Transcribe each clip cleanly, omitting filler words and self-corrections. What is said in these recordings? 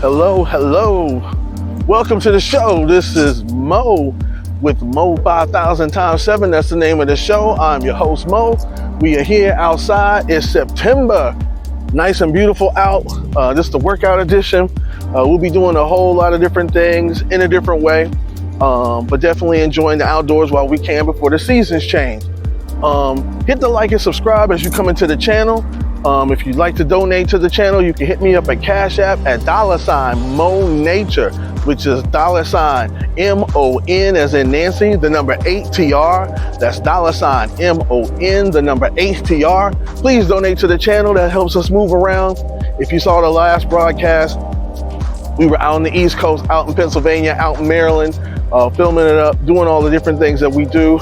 Hello, hello. Welcome to the show. This is Mo with MO5000x7. That's the name of the show. I'm your host, Mo. We are here outside. It's September. Nice and beautiful out. This is the workout edition. We'll be doing a whole lot of different things in a different way, but definitely enjoying the outdoors while we can before the seasons change. Hit the like and subscribe as you come into the channel. If you'd like to donate to the channel, you can hit me up at Cash App at $MoNature, which is $MON as in Nancy, the number 8TR. That's $MON, the number 8TR. Please donate to the channel. That helps us move around. If you saw the last broadcast, we were out on the East Coast, out in Pennsylvania, out in Maryland, filming it up, doing all the different things that we do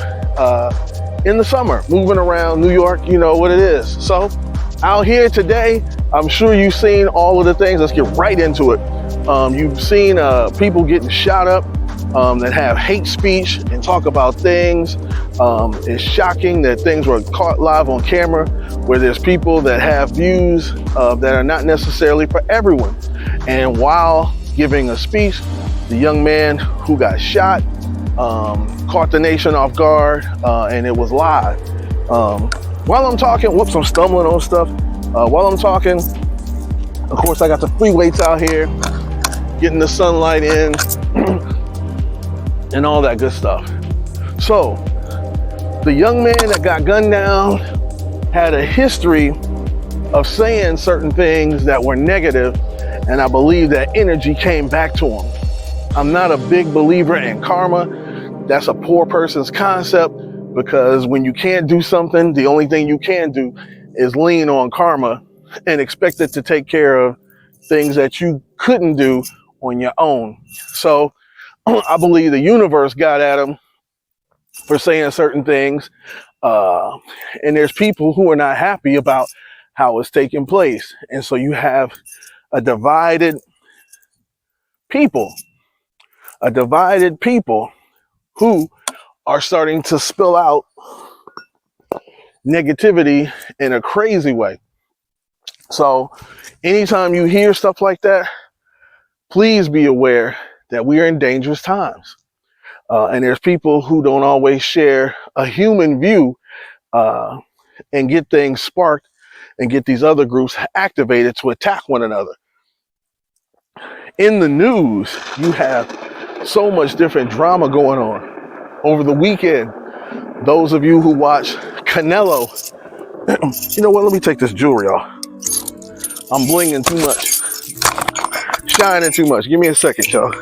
in the summer, moving around New York, you know what it is. So out here today, I'm sure you've seen all of the things. Let's get right into it. You've seen people getting shot up that have hate speech and talk about things. It's shocking that things were caught live on camera where there's people that have views that are not necessarily for everyone. And while giving a speech, the young man who got shot caught the nation off guard, and it was live. While I'm talking, whoops, I'm stumbling on stuff. While I'm talking, of course, I got the free weights out here, getting the sunlight in, and all that good stuff. So, the young man that got gunned down had a history of saying certain things that were negative, and I believe that energy came back to him. I'm not a big believer in karma. That's a poor person's concept, because when you can't do something, the only thing you can do is lean on karma and expect it to take care of things that you couldn't do on your own. So I believe the universe got at him for saying certain things. And there's people who are not happy about how it's taking place. And so you have a divided people who are starting to spill out negativity in a crazy way. So anytime you hear stuff like that, please be aware that we are in dangerous times. And there's people who don't always share a human view and get things sparked and get these other groups activated to attack one another. In the news, you have so much different drama going on. Over the weekend, those of you who watch Canelo, you know what, let me take this jewelry off. I'm blinging too much, shining too much. Give me a second, y'all.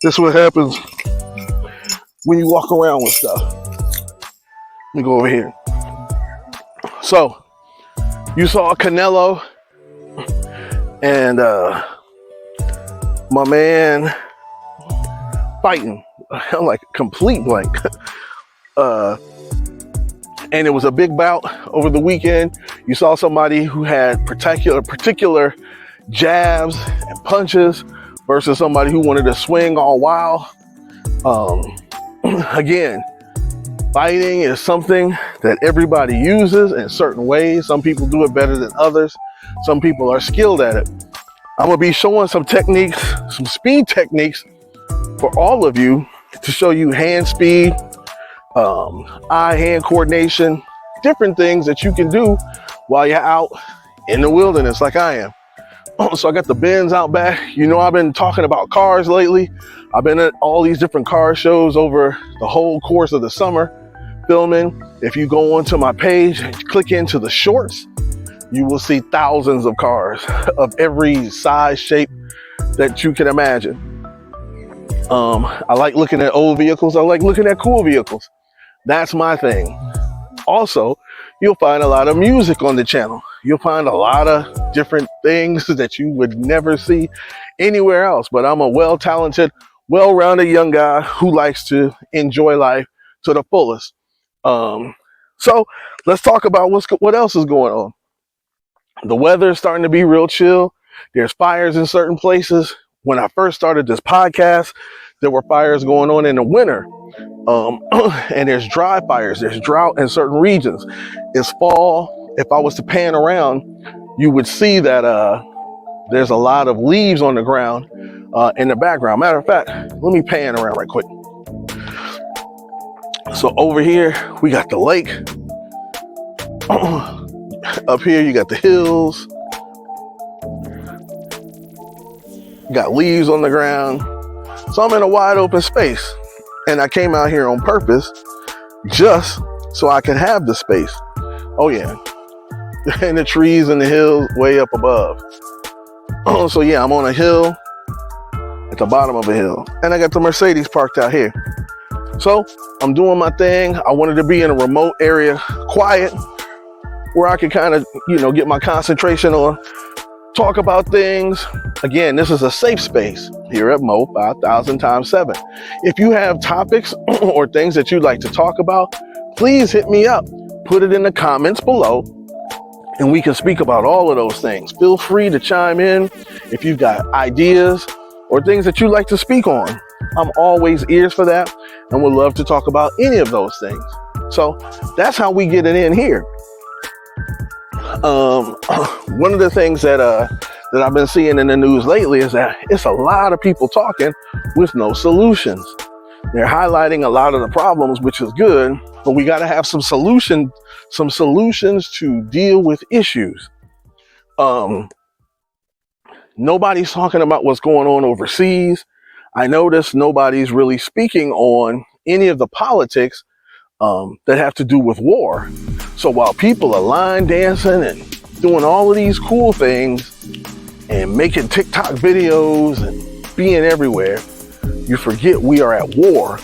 This is what happens when you walk around with stuff. Let me go over here. So, you saw Canelo and my man fighting. I'm like complete blank. And it was a big bout over the weekend. You saw somebody who had particular jabs and punches versus somebody who wanted to swing all wild. Again, fighting is something that everybody uses in certain ways. Some people do it better than others. Some people are skilled at it. I'm gonna be showing some techniques, some speed techniques for all of you to show you hand speed, eye-hand coordination, different things that you can do while you're out in the wilderness like I am. So I got the Benz out back. You know, I've been talking about cars lately. I've been at all these different car shows over the whole course of the summer filming. If you go onto my page and click into the shorts, you will see thousands of cars of every size, shape that you can imagine. I like looking at old vehicles. I like looking at cool vehicles. That's my thing. Also, you'll find a lot of music on the channel. You'll find a lot of different things that you would never see anywhere else. But I'm a well-talented, well-rounded young guy who likes to enjoy life to the fullest. So let's talk about what else is going on. The weather is starting to be real chill. There's fires in certain places. When I first started this podcast, there were fires going on in the winter. And there's dry fires, there's drought in certain regions. It's fall. If I was to pan around, you would see that there's a lot of leaves on the ground in the background. Matter of fact, let me pan around right quick. So over here, we got the lake. Up here, you got the hills. You got leaves on the ground. So I'm in a wide open space. And I came out here on purpose just so I can have the space. Oh yeah. And the trees and the hills way up above. So yeah, I'm on a hill at the bottom of a hill. And I got the Mercedes parked out here. So I'm doing my thing. I wanted to be in a remote area, quiet, where I could kind of, get my concentration on, talk about things. Again, this is a safe space here at MO5000x7. If you have topics or things that you'd like to talk about, please hit me up. Put it in the comments below, and we can speak about all of those things. Feel free to chime in if you've got ideas or things that you'd like to speak on. I'm always ears for that and would love to talk about any of those things. So that's how we get it in here. One of the things that I've been seeing in the news lately is that it's a lot of people talking with no solutions. They're highlighting a lot of the problems, which is good, but we got to have some solutions to deal with issues. Nobody's talking about what's going on overseas. I noticed nobody's really speaking on any of the politics that have to do with war. So while people are line dancing and doing all of these cool things and making TikTok videos and being everywhere, you forget we are at war.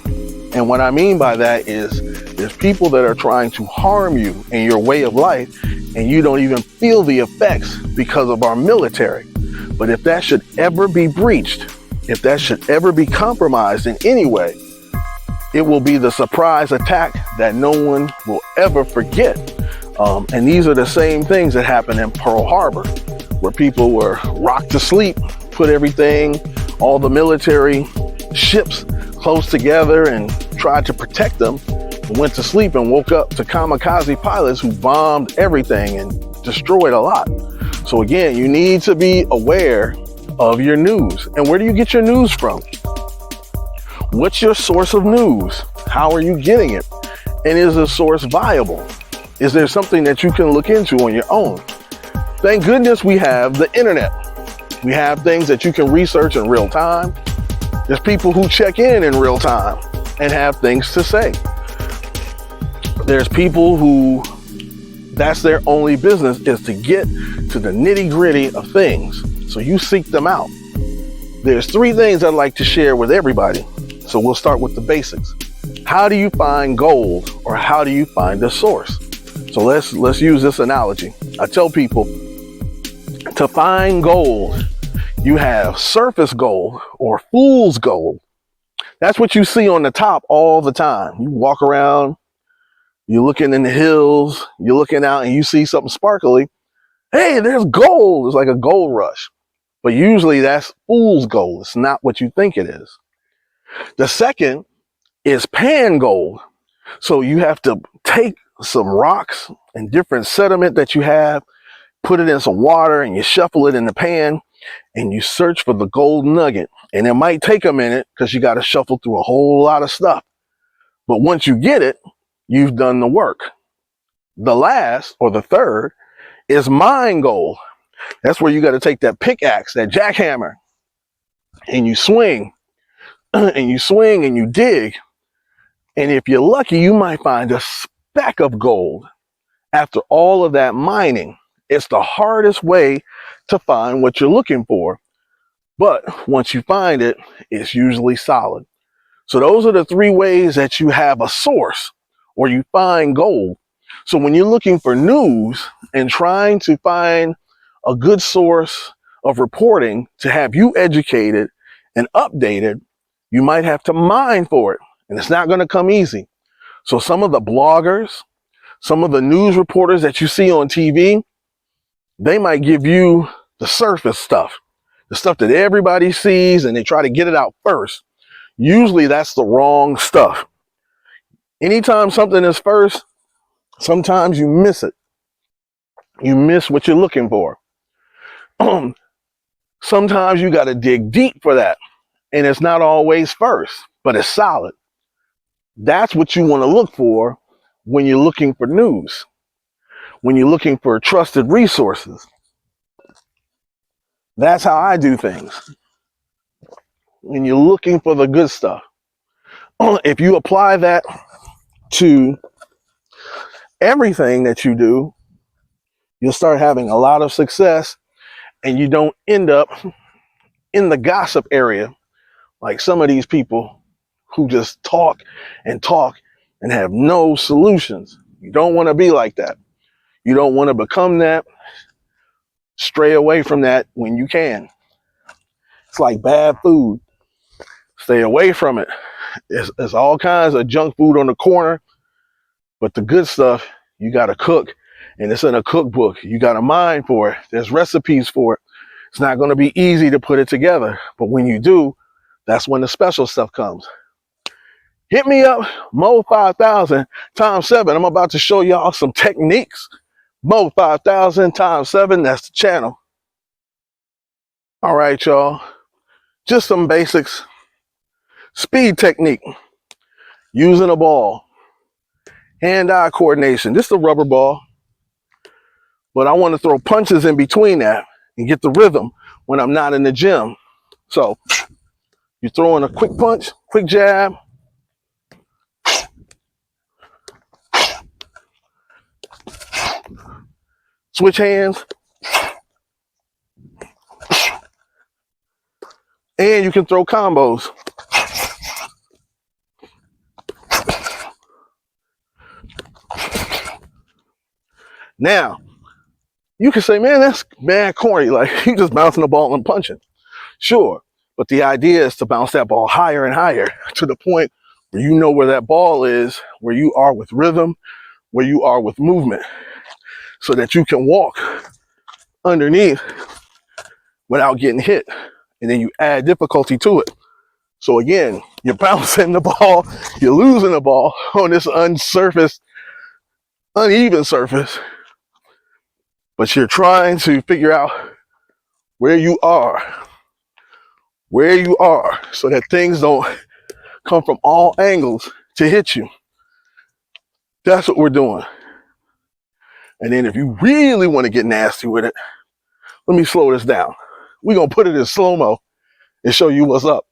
And what I mean by that is there's people that are trying to harm you and your way of life, and you don't even feel the effects because of our military. But if that should ever be breached, if that should ever be compromised in any way, it will be the surprise attack that no one will ever forget. And these are the same things that happened in Pearl Harbor, where people were rocked to sleep, put everything, all the military ships close together and tried to protect them, and went to sleep and woke up to kamikaze pilots who bombed everything and destroyed a lot. So again, you need to be aware of your news. And where do you get your news from? What's your source of news? How are you getting it? And is the source viable? Is there something that you can look into on your own? Thank goodness we have the internet. We have things that you can research in real time. There's people who check in real time and have things to say. There's people who that's their only business, is to get to the nitty gritty of things. So you seek them out. There's 3 things I'd like to share with everybody. So we'll start with the basics. How do you find gold, or how do you find a source? So let's use this analogy. I tell people to find gold, you have surface gold or fool's gold. That's what you see on the top all the time. You walk around, you're looking in the hills, you're looking out and you see something sparkly. Hey, there's gold. It's like a gold rush. But usually that's fool's gold. It's not what you think it is. The second is pan gold. So you have to take some rocks and different sediment that you have, put it in some water, and you shuffle it in the pan, and you search for the gold nugget. And it might take a minute because you got to shuffle through a whole lot of stuff. But once you get it, you've done the work. The last, or the third, is mine gold. That's where you got to take that pickaxe, that jackhammer, and you swing, and you swing, and you dig. And if you're lucky, you might find a speck of gold. After all of that mining, it's the hardest way to find what you're looking for. But once you find it, it's usually solid. So those are the 3 ways that you have a source, or you find gold. So when you're looking for news and trying to find a good source of reporting to have you educated and updated, you might have to mine for it. And it's not going to come easy. So some of the bloggers, some of the news reporters that you see on TV, they might give you the surface stuff, the stuff that everybody sees, and they try to get it out first. Usually that's the wrong stuff. Anytime something is first, sometimes you miss it. You miss what you're looking for. Sometimes you got to dig deep for that. And it's not always first, but it's solid. That's what you want to look for when you're looking for news, when you're looking for trusted resources. That's how I do things. When you're looking for the good stuff. If you apply that to everything that you do, you'll start having a lot of success, and you don't end up in the gossip area like some of these people who just talk and talk and have no solutions. You don't want to be like that. You don't want to become that. Stray away from that when you can. It's like bad food. Stay away from it. It's all kinds of junk food on the corner, but the good stuff you got to cook, and it's in a cookbook. You got a mind for it. There's recipes for it. It's not going to be easy to put it together, but when you do, that's when the special stuff comes. Hit me up, MO5000x7. I'm about to show y'all some techniques. MO5000x7, that's the channel. All right, y'all. Just some basics. Speed technique. Using a ball. Hand-eye coordination. This is a rubber ball, but I want to throw punches in between that and get the rhythm when I'm not in the gym. So you're throwing a quick punch, quick jab. Switch hands. And you can throw combos. Now, you can say, man, that's mad corny. Like, you just bouncing the ball and punching. Sure, but the idea is to bounce that ball higher and higher to the point where you know where that ball is, where you are with rhythm, where you are with movement, so that you can walk underneath without getting hit. And then you add difficulty to it. So again, you're bouncing the ball, you're losing the ball on this uneven surface, but you're trying to figure out where you are, so that things don't come from all angles to hit you. That's what we're doing. And then if you really want to get nasty with it, let me slow this down. We're going to put it in slow-mo and show you what's up.